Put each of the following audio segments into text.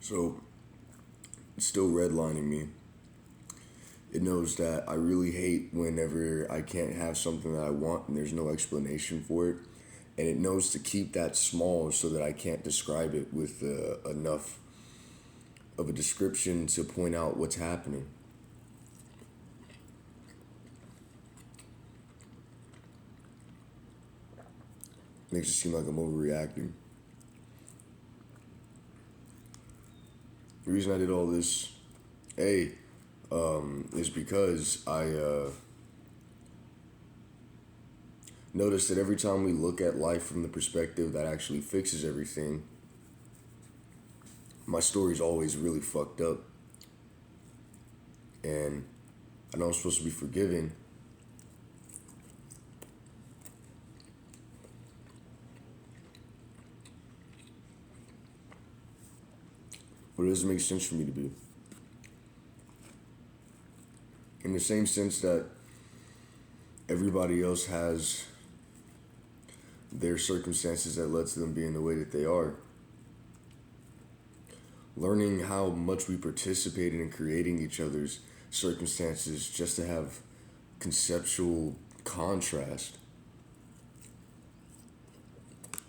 So it's still redlining me. It knows that I really hate whenever I can't have something that I want and there's no explanation for it. And it knows to keep that small so that I can't describe it with enough of a description to point out what's happening. Makes it seem like I'm overreacting. The reason I did all this, A, is because I noticed that every time we look at life from the perspective that actually fixes everything, my story's always really fucked up. And I know I'm supposed to be forgiving, but it doesn't make sense for me to be. In the same sense that everybody else has their circumstances that led to them being the way that they are. Learning how much we participated in creating each other's circumstances just to have conceptual contrast.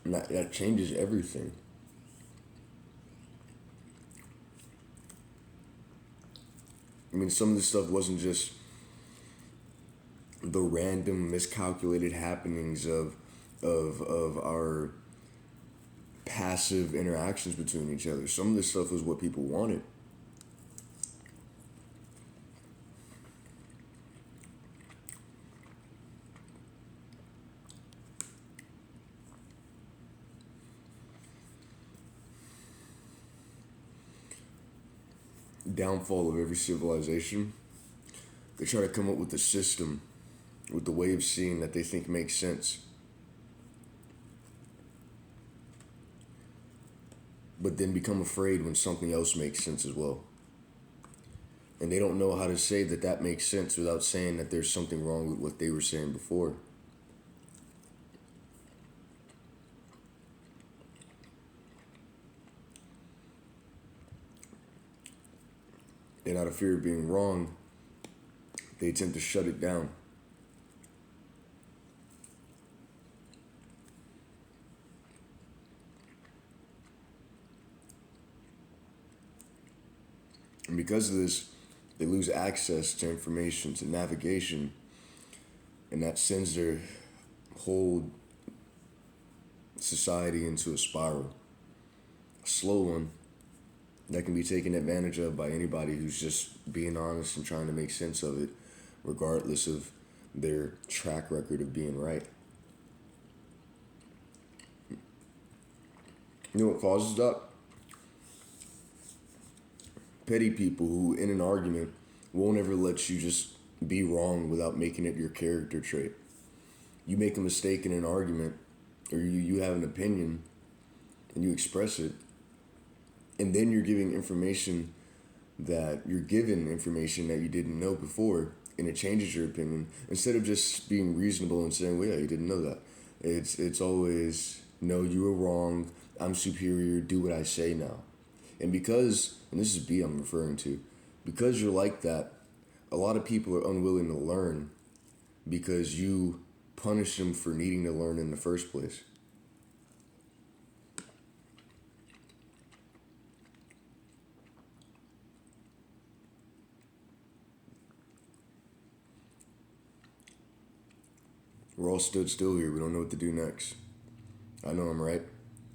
And that changes everything. I mean, some of this stuff wasn't just the random miscalculated happenings of our passive interactions between each other. Some of this stuff was what people wanted. Downfall of every civilization, they try to come up with a system, with the way of seeing that they think makes sense. But then become afraid when something else makes sense as well. And they don't know how to say that that makes sense without saying that there's something wrong with what they were saying before. And out of fear of being wrong, they tend to shut it down. And because of this, they lose access to information, to navigation, and that sends their whole society into a spiral. A slow one that can be taken advantage of by anybody who's just being honest and trying to make sense of it, regardless of their track record of being right. You know what causes that? Petty people who, in an argument, won't ever let you just be wrong without making it your character trait. You make a mistake in an argument, or you have an opinion, and you express it, and then you're giving information that you're given information that you didn't know before, and it changes your opinion. Instead of just being reasonable and saying, well, yeah, you didn't know that. It's always, no, you were wrong, I'm superior, do what I say now. And because, and this is B I'm referring to, because you're like that, a lot of people are unwilling to learn because you punish them for needing to learn in the first place. We're all stood still here. We don't know what to do next. I know I'm right.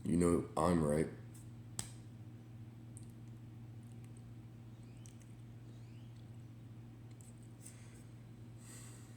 You know I'm right.